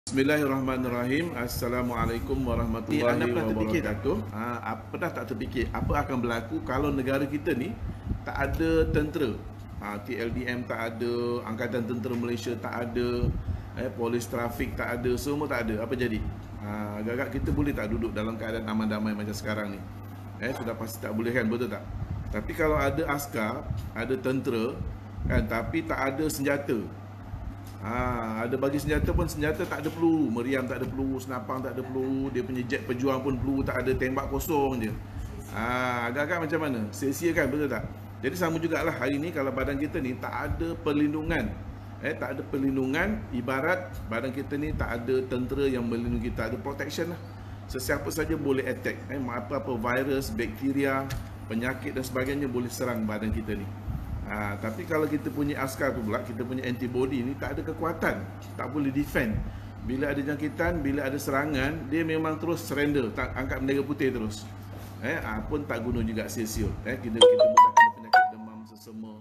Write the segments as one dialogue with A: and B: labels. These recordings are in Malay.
A: Bismillahirrahmanirrahim. Assalamualaikum warahmatullahi wabarakatuh. Pernah tak terfikir apa akan berlaku kalau negara kita ni tak ada tentera? TLDM tak ada, Angkatan Tentera Malaysia tak ada, polis trafik tak ada, semua tak ada. Apa jadi? Agak-agak kita boleh tak duduk dalam keadaan aman damai macam sekarang ni? Sudah pasti tak boleh kan, betul tak? Tapi kalau ada askar, ada tentera kan, tapi tak ada senjata. Ada bagi senjata pun senjata tak ada peluru, meriam tak ada peluru, senapang tak ada peluru, dia punya jet pejuang pun peluru tak ada, tembak kosong je. Agak-agak macam mana? Sia-sia kan, betul tak? Jadi sama jugalah hari ni kalau badan kita ni tak ada perlindungan. Tak ada perlindungan, ibarat badan kita ni tak ada tentera yang melindungi kita, ada protection lah. Sesiapa saja boleh attack. Apa-apa virus, bakteria, penyakit dan sebagainya boleh serang badan kita ni. Tapi kalau kita punya askar tu pula, kita punya antibody ni tak ada kekuatan, tak boleh defend. Bila ada jangkitan, bila ada serangan, dia memang terus surrender, tak angkat bendera putih terus. Pun tak guna juga, sia-sia. Kita mudah kena penyakit demam sesama,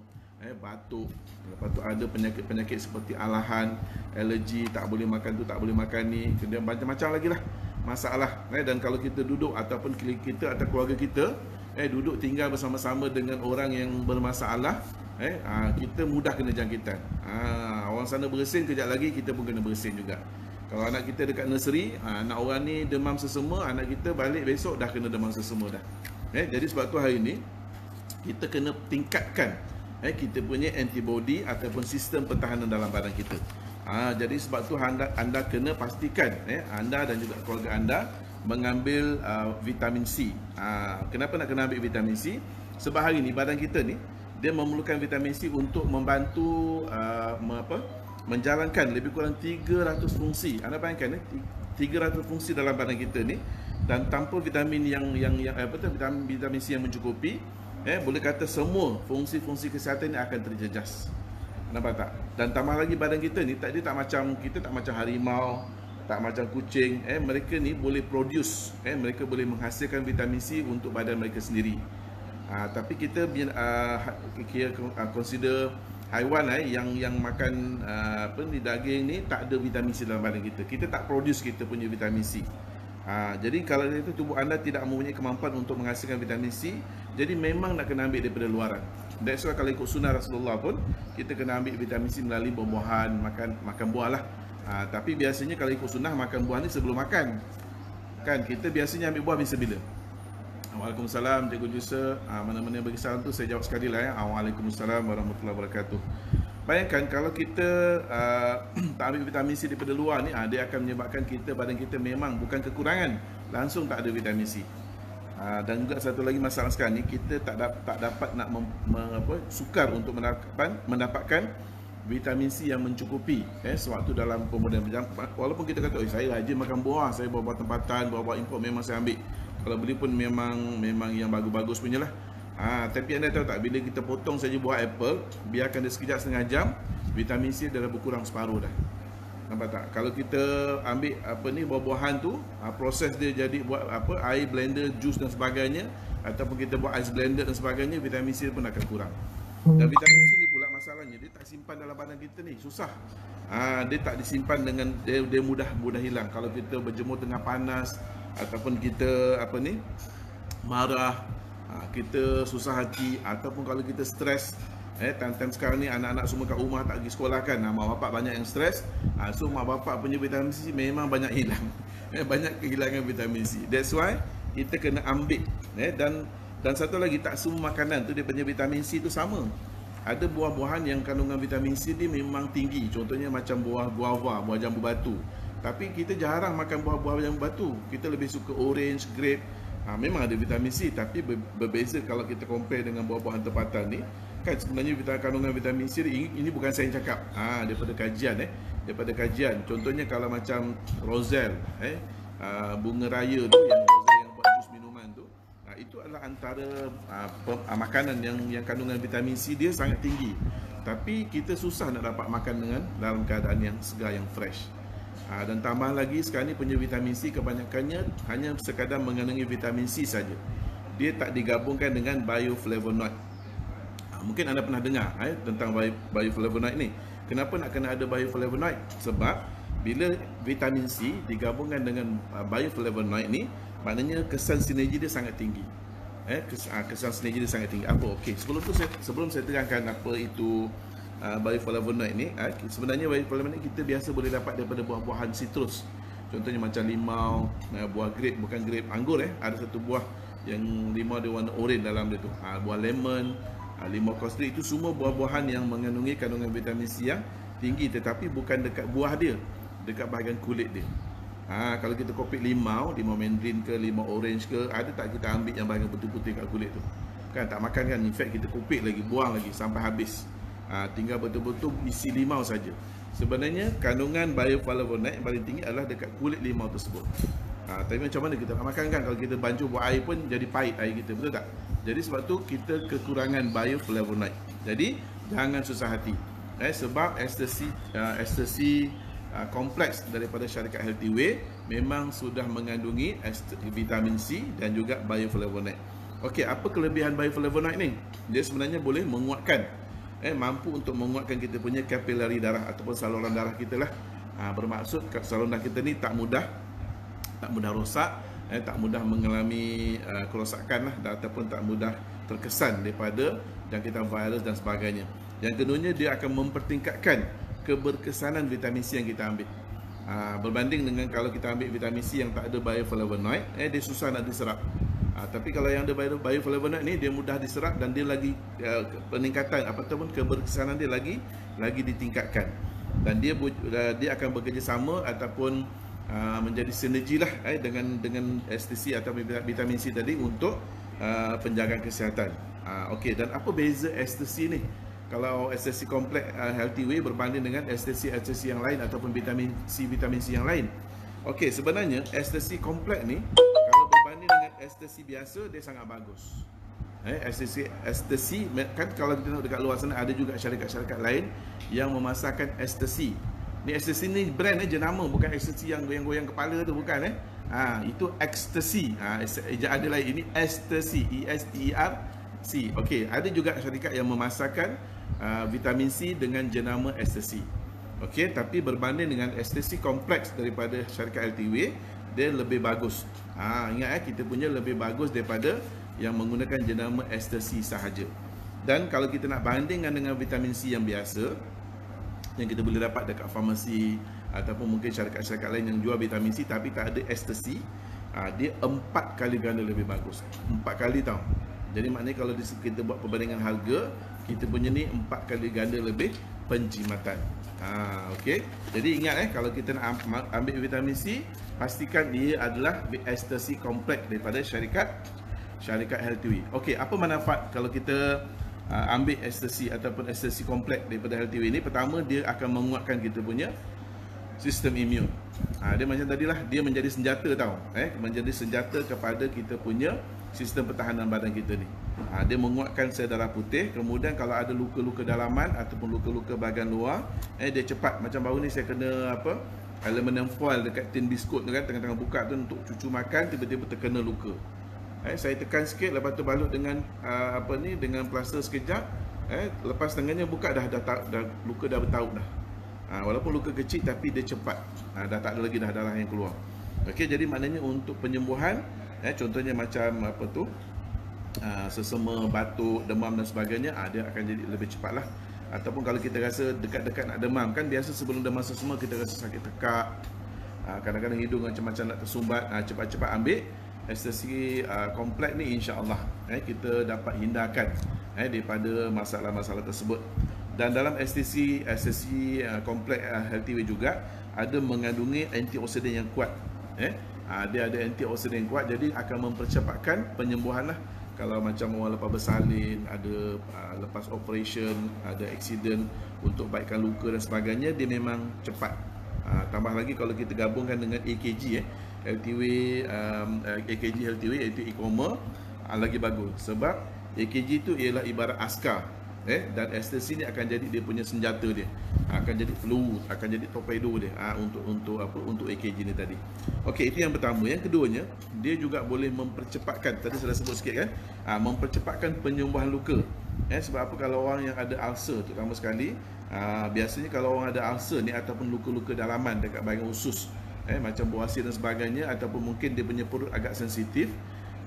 A: batuk. Lepas tu ada penyakit-penyakit seperti alahan, alergi, tak boleh makan tu, tak boleh makan ni, kemudian macam-macam lagi lah masalah. Dan kalau kita duduk ataupun kita atau keluarga kita duduk tinggal bersama-sama dengan orang yang bermasalah, kita mudah kena jangkitan. Orang sana bersin, kejap lagi kita pun kena bersin juga. Kalau anak kita dekat nursery, anak orang ni demam sesama, anak kita balik besok dah kena demam sesama dah. Jadi sebab tu hari ni kita kena tingkatkan kita punya antibody ataupun sistem pertahanan dalam badan kita. Jadi sebab tu anda kena pastikan anda dan juga keluarga anda mengambil vitamin C. Kenapa nak kena ambil vitamin C? Sebab hari ni badan kita ni dia memerlukan vitamin C untuk membantu menjalankan lebih kurang 300 fungsi. Anda bayangkan 300 fungsi dalam badan kita ni, dan tanpa vitamin vitamin C yang mencukupi, boleh kata semua fungsi-fungsi kesihatan ni akan terjejas. Nampak tak? Dan tambah lagi badan kita ni kita tak macam harimau, tak macam kucing. Mereka ni boleh produce, mereka boleh menghasilkan vitamin C untuk badan mereka sendiri. Tapi kita consider haiwan yang makan daging ni tak ada vitamin C dalam badan kita. Kita tak produce kita punya vitamin C. Jadi kalau itu tubuh anda tidak mempunyai kemampuan untuk menghasilkan vitamin C, jadi memang nak kena ambil daripada luaran. That's why kalau ikut sunnah Rasulullah pun kita kena ambil vitamin C melalui buah-buahan, makan buah lah. Tapi biasanya kalau ikut sunnah makan buah ni sebelum makan. Kan kita biasanya ambil buah bila? Waalaikumsalam, Cikgu Jusa. Mana-mana yang bagi salam tu saya jawab sekali lah Waalaikumsalam warahmatullahi wabarakatuh. Bayangkan kalau kita tak ambil vitamin C daripada luar ni, dia akan menyebabkan badan kita memang bukan kekurangan, langsung tak ada vitamin C. Dan juga satu lagi masalah sekarang ni, kita tak dapat nak sukar untuk mendapatkan vitamin C yang mencukupi sewaktu dalam pemuda. Walaupun kita kata saya rajin makan buah, saya buah-buah tempatan, buah-buah import memang saya ambil. Kalau beli pun memang yang bagus-bagus punya lah. Tapi anda tahu tak, bila kita potong saja buah apple, biarkan dia sekejap setengah jam, vitamin C dah berkurang separuh dah. Nampak tak? Kalau kita ambil buah-buahan tu, proses dia jadi buat air blender, jus dan sebagainya, ataupun kita buat ice blender dan sebagainya, vitamin C pun akan kurang. Dan vitamin C ni pula masalahnya, dia tak simpan dalam badan kita ni, susah. Dia tak disimpan dengan dia mudah hilang. Kalau kita berjemur tengah panas, ataupun kita marah, kita susah hati, ataupun kalau kita stres, time-time sekarang ni anak-anak semua kat rumah tak pergi sekolah kan, mak bapak banyak yang stres, so mak bapak punya vitamin C memang banyak hilang. Banyak kehilangan vitamin C. That's why kita kena ambil. Dan satu lagi, tak semua makanan tu dia punya vitamin C tu sama. Ada buah-buahan yang kandungan vitamin C dia memang tinggi, contohnya macam buah guava, buah jambu batu. Tapi kita jarang makan buah-buah jambu batu. Kita lebih suka orange, grape. Memang ada vitamin C, tapi berbeza kalau kita compare dengan buah-buahan tempatan ni. Kan sebenarnya kandungan vitamin C ini bukan saya yang cakap, daripada kajian. Contohnya kalau macam roselle, bunga raya tu, yang roselle yang buat jus minuman tu, itu adalah antara makanan yang kandungan vitamin C dia sangat tinggi. Tapi kita susah nak dapat makan dalam keadaan yang segar, yang fresh. Dan tambah lagi sekarang ni punya vitamin C kebanyakannya hanya sekadar mengandungi vitamin C saja. Dia tak digabungkan dengan bioflavonoid. Mungkin anda pernah dengar tentang bioflavonoid ni. Kenapa nak kena ada bioflavonoid? Sebab Bila vitamin C digabungkan dengan bioflavonoid ni, maknanya kesan sinergi dia sangat tinggi. Kesan sinergi dia sangat tinggi. Apa? Okey, sebelum saya terangkan apa itu bioflavonoid ni, sebenarnya bioflavonoid kita biasa boleh dapat daripada buah-buahan citrus. Contohnya macam limau, buah grape, bukan grape, anggur. Ada satu buah yang limau dia warna oranye dalam dia tu. Buah lemon, limau kostri, itu semua buah-buahan yang mengandungi kandungan vitamin C yang tinggi, tetapi bukan dekat buah dia, dekat bahagian kulit dia. Kalau kita kopik limau mandarin ke, limau orange ke, ada tak kita ambil yang bahagian putih-putih kat kulit tu? Kan tak makan kan, in fact kita kopik lagi, buang lagi sampai habis. Tinggal betul-betul isi limau saja. Sebenarnya kandungan bioflavonoid yang paling tinggi adalah dekat kulit limau tersebut. Tapi macam mana kita nak makan kan, kalau kita bancuh buat air pun jadi pahit air kita, betul tak? Jadi sebab tu kita kekurangan bioflavonoid. Jadi jangan susah hati. Sebab ekstasi kompleks daripada syarikat Healthy Way memang sudah mengandungi vitamin C dan juga bioflavonoid. Okey, apa kelebihan bioflavonoid ni? Dia sebenarnya boleh menguatkan, mampu untuk menguatkan kita punya kapilari darah ataupun saluran darah kita lah. Bermaksud saluran darah kita ni tak mudah rosak, tak mudah mengalami kerosakan lah, ataupun tak mudah terkesan daripada jangkitan virus dan sebagainya. Yang keduanya, dia akan mempertingkatkan keberkesanan vitamin C yang kita ambil. Berbanding dengan kalau kita ambil vitamin C yang tak ada bioflavonoid, dia susah nak diserap. Tapi kalau yang ada bioflavonoid ni, dia mudah diserap dan dia lagi peningkatan ataupun keberkesanan dia lagi ditingkatkan. Dan dia akan bekerjasama ataupun menjadi sinergi lah dengan ekstasi atau vitamin C tadi untuk penjagaan kesihatan. Okey, dan apa beza ekstasi ni? Kalau ekstasi kompleks Healthy Way berbanding dengan ekstasi yang lain ataupun vitamin C yang lain. Okey, sebenarnya ekstasi kompleks ni kalau berbanding dengan ekstasi biasa, dia sangat bagus. Ekstasi kan, kalau kita tengok dekat luar sana ada juga syarikat-syarikat lain yang memasarkan ekstasi. Ni ekstasi ni brand jenama, bukan ekstasi yang goyang-goyang kepala tu, bukan itu ekstasi. Ejaan dia lain, ini ekstasi, ESTERC. Okey, ada juga syarikat yang memasarkan vitamin C dengan jenama ekstasi. Okey, tapi berbanding dengan ekstasi kompleks daripada syarikat Healthy Way, dia lebih bagus. Ingat kita punya lebih bagus daripada yang menggunakan jenama ekstasi sahaja. Dan kalau kita nak bandingkan dengan vitamin C yang biasa yang kita boleh dapat dekat farmasi ataupun mungkin syarikat-syarikat lain yang jual vitamin C tapi tak ada ekstasi, dia 4 kali ganda lebih bagus. 4 kali tau. Jadi maknanya kalau kita buat perbandingan harga, kita punya ni 4 kali ganda lebih penjimatan. Okey. Jadi ingat kalau kita nak ambil vitamin C, pastikan dia adalah ekstasi kompleks daripada syarikat Healthy Way. Okey, apa manfaat kalau kita ambil ekstasi ataupun ekstasi kompleks daripada Healthy Way ni? Pertama, dia akan menguatkan kita punya sistem imun. Dia macam tadilah, dia menjadi senjata tau. Menjadi senjata kepada kita punya sistem pertahanan badan kita ni. Dia menguatkan sel darah putih. Kemudian kalau ada luka-luka dalaman ataupun luka-luka bahagian luar, dia cepat. Macam baru ni saya kena aluminium foil dekat tin biskut tu kan, tengah-tengah buka tu untuk cucu makan, tiba-tiba terkena luka. Saya tekan sikit, lepas tu balut dengan dengan plaster sekejap. Lepas tengahnya buka dah luka dah bertaut dah. Walaupun luka kecil tapi dia cepat. Dah tak ada lagi dah darah yang keluar. Okey, jadi maknanya untuk penyembuhan, contohnya macam sesama, batuk, demam dan sebagainya, dia akan jadi lebih cepatlah. Ataupun kalau kita rasa dekat-dekat nak demam, kan biasa sebelum demam sesama kita rasa sakit tekak, kadang-kadang hidung macam-macam nak tersumbat, cepat-cepat ambil ekstasi kompleks ni, insya-Allah kita dapat hindarkan daripada masalah-masalah tersebut. Dan dalam ekstasi kompleks Healthy Way juga ada mengandungi antioksidan yang kuat. Dia ada antioksidan yang kuat, jadi akan mempercepatkan penyembuhan lah. Kalau macam orang lepas bersalin, ada lepas operation, ada aksiden untuk baikkan luka dan sebagainya, dia memang cepat. Tambah lagi kalau kita gabungkan dengan AKG Healthy Way, AKG Healthy Way iaitu e-commerce, lagi bagus. Sebab AKG tu ialah ibarat askar, dan ekstasi ni akan jadi dia punya senjata dia, akan jadi peluru, akan jadi torpedo dia untuk AKG ni tadi. Okey, itu yang pertama. Yang keduanya, dia juga boleh mempercepatkan, tadi saya dah sebut sikit kan, mempercepatkan penyembuhan luka. Sebab apa, kalau orang yang ada ulcer terutama sekali, biasanya kalau orang ada ulcer ni ataupun luka-luka dalaman dekat bahagian usus, macam bawasir dan sebagainya, ataupun mungkin dia punya perut agak sensitif,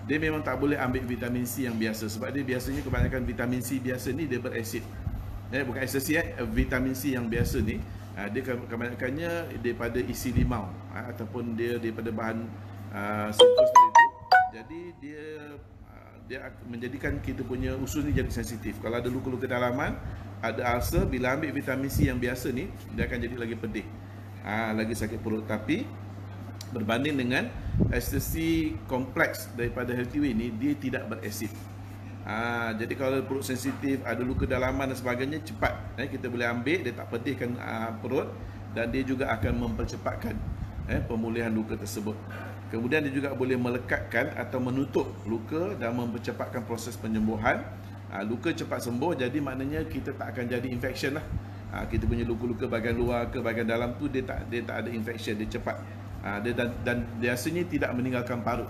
A: dia memang tak boleh ambil vitamin C yang biasa. Sebab dia biasanya kebanyakan vitamin C biasa ni dia berasid. Bukan asid, vitamin C yang biasa ni, dia kebanyakannya daripada isi limau, ataupun dia daripada bahan citrus tadi tu. Jadi dia menjadikan kita punya usus ni jadi sensitif. Kalau ada luka-luka dalaman, ada ulcer, bila ambil vitamin C yang biasa ni, dia akan jadi lagi pedih, lagi sakit perut. Tapi berbanding dengan ekstasi kompleks daripada Healthy Way ni, dia tidak berasid. Jadi kalau perut sensitif, ada luka dalaman dan sebagainya, cepat kita boleh ambil, dia tak pedihkan perut, dan dia juga akan mempercepatkan pemulihan luka tersebut. Kemudian dia juga boleh melekatkan atau menutup luka dan mempercepatkan proses penyembuhan. Luka cepat sembuh, jadi maknanya kita tak akan jadi infection lah. Kita punya luka-luka bahagian luar ke bahagian dalam tu, dia tak ada infection, dia cepat. Dan biasanya tidak meninggalkan parut.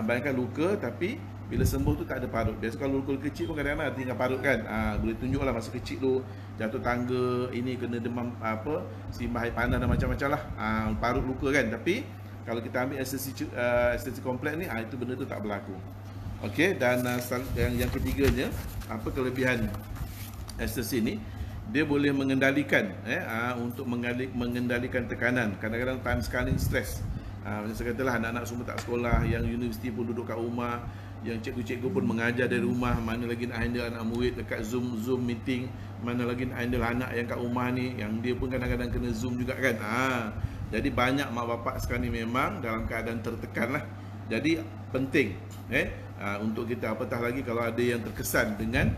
A: Bayangkan luka tapi bila sembuh tu tak ada parut. Biasa kalau luka kecil pun kadang-kadang tinggal parut kan. Boleh tunjuklah masa kecil tu jatuh tangga, ini kena demam simbah air panas dan macam-macam lah, parut luka kan. Tapi kalau kita ambil ekstasi kompleks ni, itu benda tu tak berlaku. Okey, dan yang ketiganya, apa kelebihan ekstasi ni? Dia boleh mengendalikan untuk mengendalikan tekanan. Kadang-kadang time scaling stress. Macam saya katalah, anak-anak semua tak sekolah, yang universiti pun duduk kat rumah, yang cikgu-cikgu pun mengajar dari rumah, mana lagi nak handle anak murid dekat Zoom meeting, mana lagi nak handle anak yang kat rumah ni, yang dia pun kadang-kadang kena Zoom juga kan. Jadi banyak mak bapak sekarang ni memang dalam keadaan tertekan lah. Jadi penting untuk kita, apatah lagi kalau ada yang terkesan dengan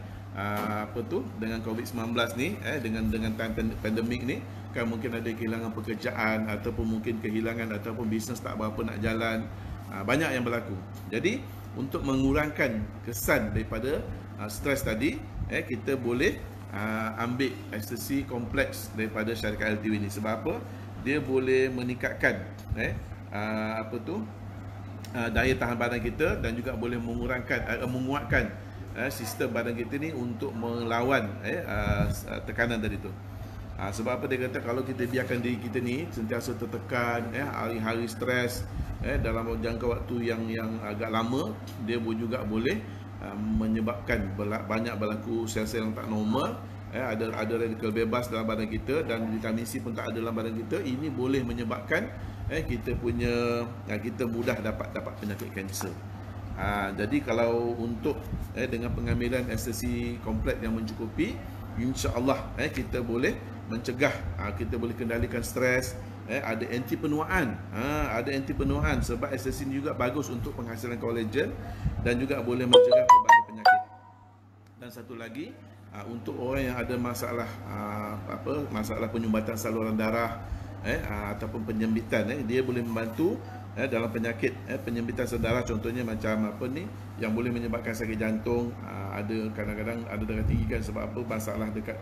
A: dengan COVID-19 ni, dengan time pandemik ni, kan mungkin ada kehilangan pekerjaan, ataupun mungkin kehilangan ataupun bisnes tak berapa nak jalan. Banyak yang berlaku. Jadi untuk mengurangkan kesan daripada stres tadi, kita boleh ambil ekstasi kompleks daripada syarikat LTV ni. Sebab apa? Dia boleh meningkatkan daya tahan badan kita, dan juga boleh menguatkan sistem badan kita ni untuk melawan tekanan tadi tu. Sebab apa dia kata, kalau kita biarkan diri kita ni sentiasa tertekan, hari-hari stres, dalam jangka waktu yang agak lama, dia pun juga boleh menyebabkan banyak berlaku sel-sel yang tak normal, ada radikal bebas dalam badan kita, dan vitamin C pun tak ada dalam badan kita. Ini boleh menyebabkan kita mudah dapat penyakit kanser. Jadi kalau untuk dengan pengambilan ekstasi kompleks yang mencukupi, insya-Allah kita boleh mencegah, kita boleh kendalikan stres, ada anti penuaan, sebab ekstasi ini juga bagus untuk penghasilan kolagen, dan juga boleh mencegah pelbagai penyakit. Dan satu lagi, untuk orang yang ada masalah penyumbatan saluran darah, ataupun penyempitan, dia boleh membantu dalam penyakit penyempitan saluran darah. Contohnya macam yang boleh menyebabkan sakit jantung, ada kadang-kadang ada darah tinggi kan, sebab apa, masalah dekat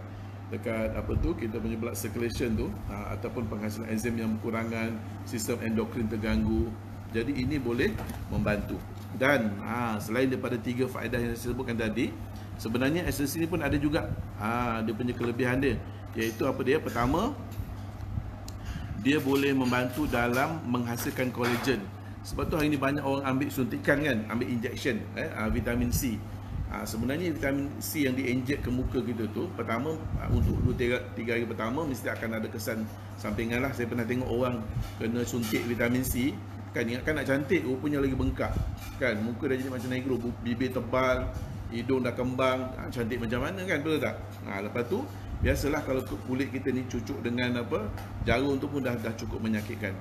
A: kita punya blood circulation tu, ataupun penghasilan enzim yang berkurangan, sistem endokrin terganggu. Jadi ini boleh membantu. Dan selain daripada 3 faedah yang saya sebutkan tadi, sebenarnya ekstasi ni pun ada juga dia punya kelebihan dia, iaitu apa dia? Pertama, dia boleh membantu dalam menghasilkan kolagen. Sebab tu hari ni banyak orang ambil suntikan kan, ambil injection vitamin C. Sebenarnya vitamin C yang diinjek ke muka kita tu, pertama untuk 2-3 hari pertama mesti akan ada kesan sampingan lah. Saya pernah tengok orang kena suntik vitamin C, kan ingatkan nak cantik, rupanya lagi bengkak kan, muka dah jadi macam negro, bibir tebal, hidung dah kembang, cantik macam mana kan, betul tak? Lepas tu biasalah kalau kulit kita ni cucuk dengan jarum tu pun dah cukup menyakitkan.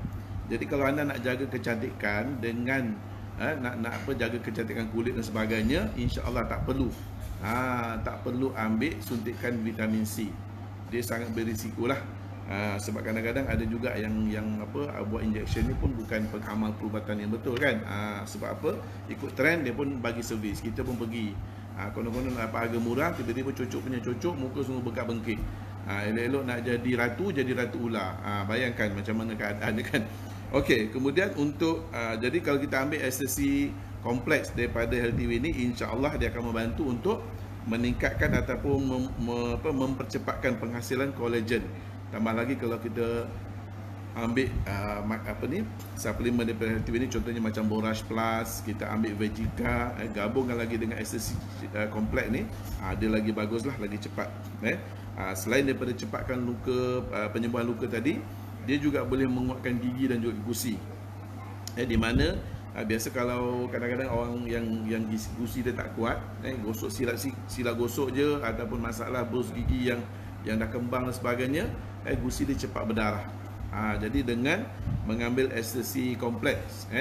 A: Jadi kalau anda nak jaga kecantikan dengan nak jaga kecantikan kulit dan sebagainya, insya-Allah tak perlu ambil suntikan vitamin C. Dia sangat berisikolah. Sebab kadang-kadang ada juga yang buat injection ni pun bukan pengamal perubatan yang betul kan. Sebab apa? Ikut trend, dia pun bagi servis, kita pun pergi. Konon-konon dapat harga murah, tiba-tiba cucuk, muka semua bengkak-bengkik. Elok-elok nak jadi ratu ular. Bayangkan macam mana keadaan dia kan. Okey, kemudian untuk jadi kalau kita ambil ekstasi kompleks daripada Healthy Way ni, insya-Allah dia akan membantu untuk meningkatkan ataupun mempercepatkan penghasilan kolagen. Tambah lagi kalau kita ambil suplemen daripada HealthyWay ni, contohnya macam Borage Plus, kita ambil Vegika, gabungkan lagi dengan SSC kompleks ni, dia lagi bagus lah, lagi cepat. Selain daripada cepatkan luka, penyembuhan luka tadi, dia juga boleh menguatkan gigi dan juga gusi. Di mana biasa kalau kadang-kadang orang yang gusi dia tak kuat, gosok silap gosok je, ataupun masalah brus gigi yang dah kembang dan sebagainya, gusi dia cepat berdarah. Jadi dengan mengambil SSC kompleks,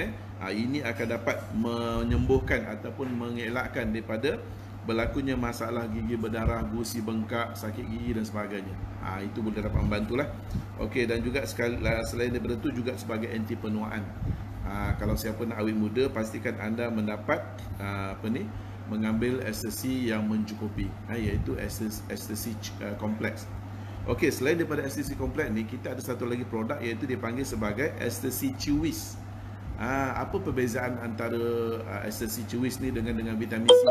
A: ini akan dapat menyembuhkan ataupun mengelakkan daripada berlakunya masalah gigi berdarah, gusi bengkak, sakit gigi dan sebagainya. Itu boleh dapat membantulah. Okey, dan juga selain daripada itu juga sebagai anti penuaan. Kalau siapa nak awet muda, pastikan anda mendapat mengambil SSC yang mencukupi, iaitu SSC kompleks. Okey, selain daripada SSC kompleks ni, kita ada satu lagi produk, iaitu dipanggil sebagai SSC Chewis. Apa perbezaan antara SSC Chewis ni dengan vitamin C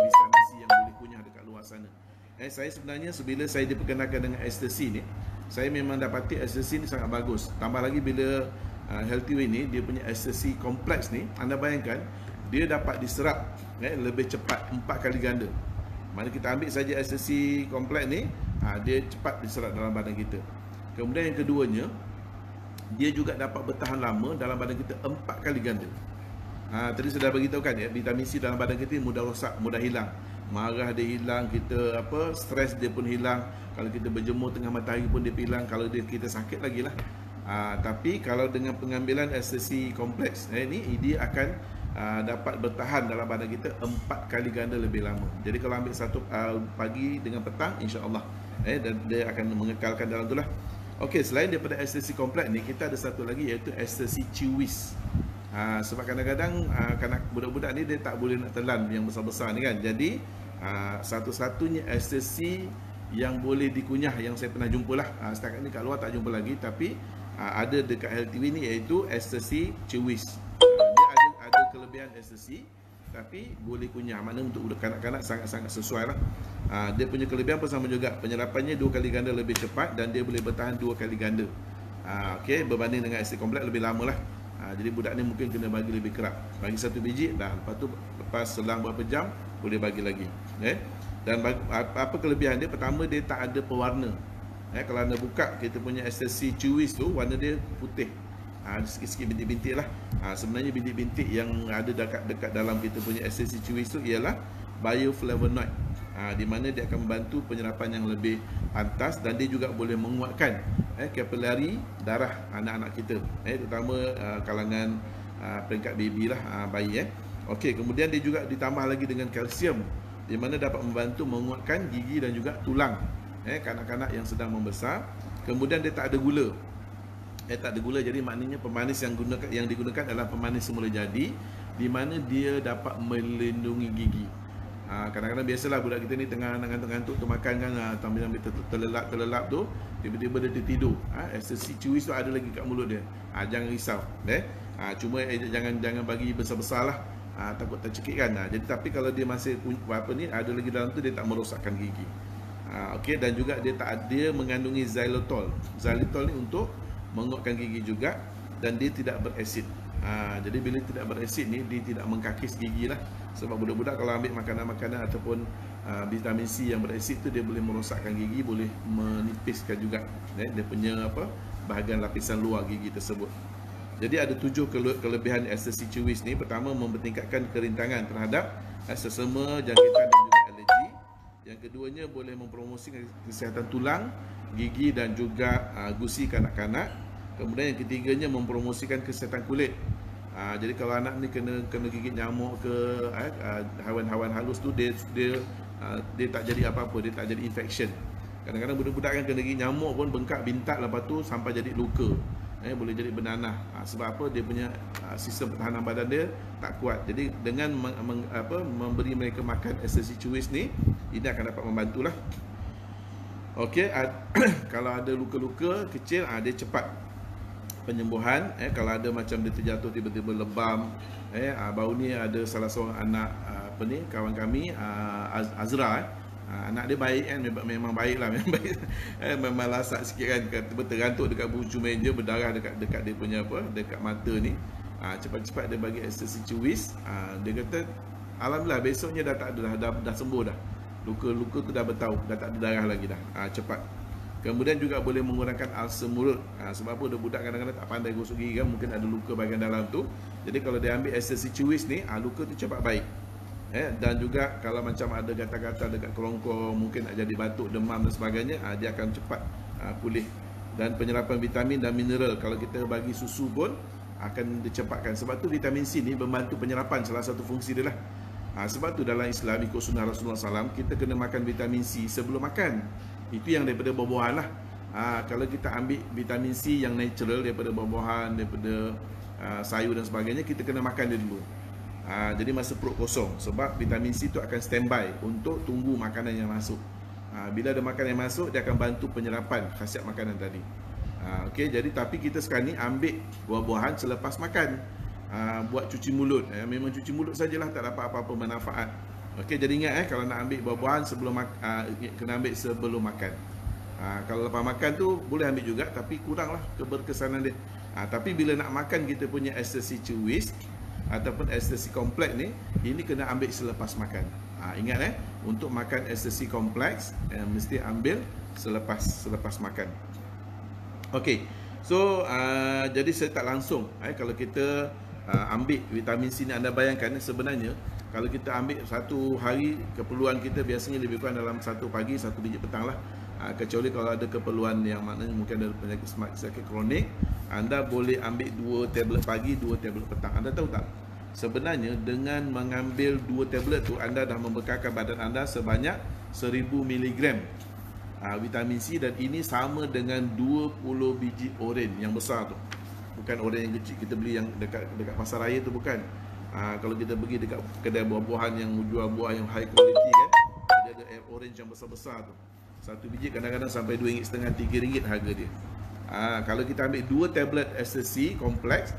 A: yang boleh kunyah dekat luar sana? Saya sebenarnya bila saya diperkenalkan dengan SSC ni, saya memang dapati SSC ni sangat bagus. Tambah lagi bila HealthyWay ni, dia punya SSC kompleks ni, anda bayangkan dia dapat diserap lebih cepat 4 kali ganda. Mana kita ambil saja SSC kompleks ni, dia cepat diserap dalam badan kita. Kemudian yang keduanya, dia juga dapat bertahan lama dalam badan kita 4 kali ganda. Tadi saya dah beritahu kan, vitamin C dalam badan kita mudah rosak, mudah hilang. Marah dia hilang, kita stres dia pun hilang. Kalau kita berjemur tengah matahari pun dia hilang. Kalau kita sakit lagi lah. Tapi kalau dengan pengambilan SSC kompleks ni, dia akan dapat bertahan dalam badan kita 4 kali ganda lebih lama. Jadi kalau ambil satu pagi dengan petang, insya-Allah dan dia akan mengekalkan dalam tu lah. Okey, selain daripada SSC kompleks ni, kita ada satu lagi, iaitu SSC Chewis. Sebab kadang-kadang kanak budak-budak ni dia tak boleh nak telan yang besar-besar ni kan. Jadi satu-satunya SSC yang boleh dikunyah yang saya pernah jumpa lah, setakat ni kat luar tak jumpa lagi, tapi ada dekat HealthyWay ni, iaitu SSC Chewis. Dia ada kelebihan SSC, tapi boleh kunyah. Mana untuk kanak-kanak sangat-sangat sesuai lah. Dia punya kelebihan pun sama juga, penyerapannya 2 kali ganda lebih cepat, dan dia boleh bertahan 2 kali ganda. Okey, berbanding dengan SSC kompleks lebih lama lah. Jadi budak ni mungkin kena bagi lebih kerap, bagi 1 biji dah, lepas selang berapa jam boleh bagi lagi. Dan apa kelebihan dia? Pertama, dia tak ada pewarna. Kalau anda buka kita punya SSC Chewis tu, warna dia putih. Sikit-sikit bintik-bintik lah. Sebenarnya bintik-bintik yang ada dekat dalam kita punya SSC Chewis tu ialah bioflavonoid, di mana dia akan membantu penyerapan yang lebih pantas, dan dia juga boleh menguatkan kapilari darah anak-anak kita, terutama kalangan peringkat baby lah, bayi. Okey, kemudian dia juga ditambah lagi dengan kalsium, di mana dapat membantu menguatkan gigi dan juga tulang kanak-kanak yang sedang membesar. Kemudian dia tak ada gula. Tak ada gula, jadi maknanya pemanis yang digunakan adalah pemanis semula jadi, di mana dia dapat melindungi gigi. Kadang-kadang biasalah budak kita ni tengah ngantuk-ngantuk tu makan kan, sambil terlelap tu, tiba-tiba dia tertidur. SSC Chewis tu ada lagi kat mulut dia. Jangan risau. Cuma jangan bagi besar-besar lah. Takut tercekik kan. Jadi tapi kalau dia masih ada lagi dalam tu, dia tak merosakkan gigi. Okey, dan juga dia mengandungi xylitol. Xylitol ni untuk menguatkan gigi juga, dan dia tidak berasid. Jadi bila tidak berasid ni, dia tidak mengkakis gigi lah. Sebab budak-budak kalau ambil makanan-makanan ataupun vitamin C yang berasid tu, dia boleh merosakkan gigi, boleh menipiskan juga dia punya bahagian lapisan luar gigi tersebut. Jadi ada 7 kelebihan SSC Chewis ni. Pertama, mempertingkatkan kerintangan terhadap sesama, jangkitan dan juga alergi. Yang keduanya, boleh mempromosikan kesihatan tulang, gigi dan juga gusi kanak-kanak. Kemudian yang ketiganya, mempromosikan kesihatan kulit. Jadi kalau anak ni kena gigit nyamuk ke haiwan-haiwan halus tu, dia tak jadi apa-apa, dia tak jadi infection. Kadang-kadang budak-budak kan kena gigit nyamuk pun bengkak, bintak, lepas tu sampai jadi luka. Boleh jadi bernanah. Sebab apa? Dia punya sistem pertahanan badan dia tak kuat. Jadi dengan memberi mereka makan SSC Chewis ni, ini akan dapat membantulah. Okey, kalau ada luka-luka kecil, dia cepat penyembuhan. Kalau ada macam dia terjatuh tiba-tiba lebam, baru ni ada salah seorang anak kawan kami, Azra, Anak dia baik kan, memang baik lah, memang baik. Memang lasak sikit kan, tergantuk dekat bucu meja, berdarah dekat dia punya apa, dekat mata ni. Cepat-cepat dia bagi ekstasi cuwis. Dia kata alhamdulillah besoknya dah tak ada dah sembuh dah. Luka-luka tu dah bertau, dah tak ada darah lagi dah. Cepat. Kemudian juga boleh mengurangkan ulcer mulut. Sebab apa, budak kadang-kadang tak pandai gosok gigi kan, mungkin ada luka bahagian dalam tu. Jadi kalau dia ambil ekstasi cuwis ni, luka tu cepat baik. Dan juga kalau macam ada gatal-gatal dekat kerongkong, mungkin nak jadi batuk, demam dan sebagainya, dia akan cepat pulih. Dan penyerapan vitamin dan mineral, kalau kita bagi susu pun akan dicepatkan. Sebab tu vitamin C ni membantu penyerapan, salah satu fungsi dia lah. Sebab tu dalam Islam, ikut sunnah Rasulullah SAW, kita kena makan vitamin C sebelum makan. Itu yang daripada buah-buahan lah. Kalau kita ambil vitamin C yang natural daripada buah-buahan, daripada sayur dan sebagainya, kita kena makan dia dulu. Jadi masa perut kosong. Sebab vitamin C tu akan standby untuk tunggu makanan yang masuk. Bila ada makanan yang masuk, dia akan bantu penyerapan khasiat makanan tadi. Okey, jadi tapi kita sekarang ni ambil buah-buahan selepas makan. Buat cuci mulut. Memang cuci mulut sajalah, tak dapat apa-apa manfaat. Okey, jadi ingat kalau nak ambil buah-buahan sebelum kena ambil sebelum makan. Kalau lepas makan tu boleh ambil juga, tapi kuranglah keberkesanan dia. Tapi bila nak makan kita punya ekstasi cuwis ataupun ekstasi kompleks ni, ini kena ambil selepas makan. Ingat untuk makan ekstasi kompleks mesti ambil selepas makan. Okey. So jadi saya tak langsung kalau kita ambil vitamin C ni, anda bayangkan sebenarnya kalau kita ambil satu hari, keperluan kita biasanya lebih kurang dalam satu pagi, satu biji petang lah. Kecuali kalau ada keperluan yang maknanya mungkin ada penyakit sakit kronik, anda boleh ambil 2 tablet pagi, 2 tablet petang. Anda tahu tak? Sebenarnya dengan mengambil 2 tablet tu, anda dah membekalkan badan anda sebanyak 1000 mg vitamin C, dan ini sama dengan 20 biji oren yang besar tu. Bukan oren yang kecil kita beli yang dekat pasar raya tu, bukan. Kalau kita pergi dekat kedai buah-buahan yang jual buah yang high quality kan, dia ada orange yang besar-besar tu. Satu biji kadang-kadang sampai RM2.5, RM3 harga dia. Kalau kita ambil 2 tablet ekstasi kompleks,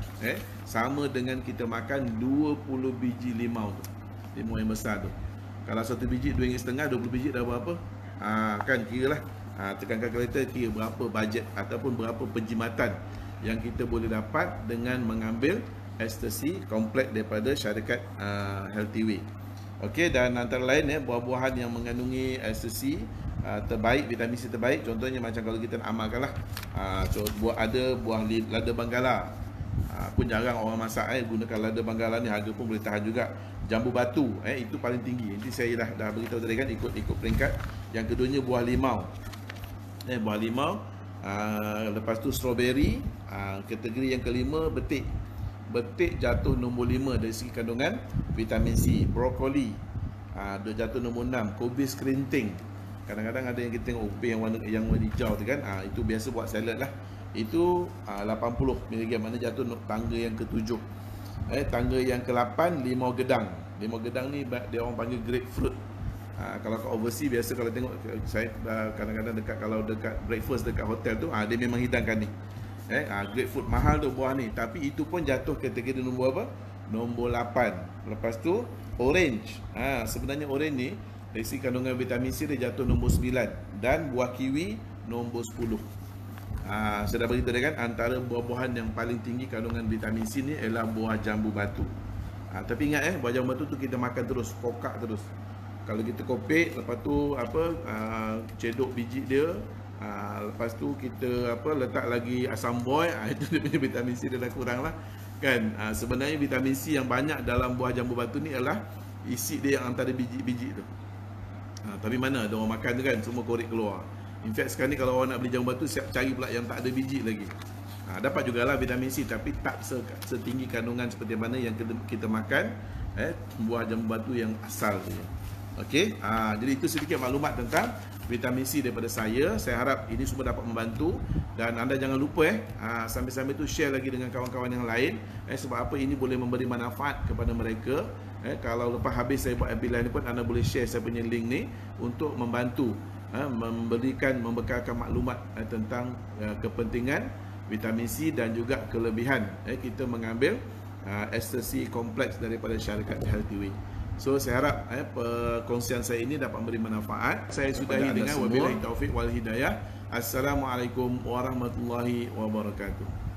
A: sama dengan kita makan 20 biji limau tu. Limau yang besar tu. Kalau satu biji RM2.5, 20 biji dah berapa? Kan kira lah. Tekan kalkulator, kira berapa bajet ataupun berapa penjimatan yang kita boleh dapat dengan mengambil ekstasi kompleks daripada syarikat Healthy Way. Okey, dan antara lain buah-buahan yang mengandungi ekstasi terbaik, vitamin C terbaik, contohnya macam kalau kita nak amalkan lah, ada buah lada banggala, pun jarang orang masak gunakan lada banggala ni, harga pun boleh tahan juga. Jambu batu, itu paling tinggi. Nanti saya dah beritahu tadi kan, ikut peringkat. Yang keduanya buah limau, buah limau. Lepas tu strawberry. Kategori yang kelima betik. Betik jatuh nombor 5 dari segi kandungan vitamin C. Brokoli dia jatuh nombor 6. Kubis kerinting, kadang-kadang ada yang kita tengok upih yang warna hijau tu kan, itu biasa buat salad lah. Itu 80 mg, mana jatuh tangga yang ke-7. Tangga yang ke-8 limau gedang. Limau gedang ni dia orang panggil grapefruit. Kalau kat overseas biasa, kalau tengok saya kadang-kadang kalau dekat breakfast dekat hotel tu, dia memang hidangkan ni. Grapefruit mahal tu buah ni, tapi itu pun jatuh kategori nombor apa? Nombor 8. Lepas tu orange. Sebenarnya orange ni dari segi kandungan vitamin C dia jatuh nombor 9, dan buah kiwi nombor 10. Saya dah beritahu dia kan, antara buah-buahan yang paling tinggi kandungan vitamin C ni ialah buah jambu batu. Tapi ingat buah jambu batu tu kita makan terus, kokak terus. Kalau kita kopek, lepas tu cedok biji dia, lepas tu kita letak lagi asam boy, itu dia punya vitamin C dia dah kurang lah kan. Sebenarnya vitamin C yang banyak dalam buah jambu batu ni adalah isi dia yang antara biji-biji tu. Tapi mana ada orang makan tu kan, semua korek keluar. In fact sekarang ni kalau orang nak beli jambu batu, siap cari pula yang tak ada biji lagi. Dapat jugalah vitamin C, tapi tak setinggi kandungan seperti mana yang kita makan buah jambu batu yang asal tu. Okey, jadi itu sedikit maklumat tentang vitamin C daripada saya. Saya harap ini semua dapat membantu, dan anda jangan lupa sambil-sambil tu share lagi dengan kawan-kawan yang lain, sebab apa, ini boleh memberi manfaat kepada mereka. Kalau lepas habis saya buat episode ni pun, anda boleh share saya punya link ni untuk membantu membekalkan maklumat tentang kepentingan vitamin C dan juga kelebihan kita mengambil ekstasi kompleks daripada syarikat Healthy Way. So saya harap perkongsian saya ini dapat memberi manfaat. Saya sudahi dengan wabillahi taufik wal hidayah. Assalamualaikum warahmatullahi wabarakatuh.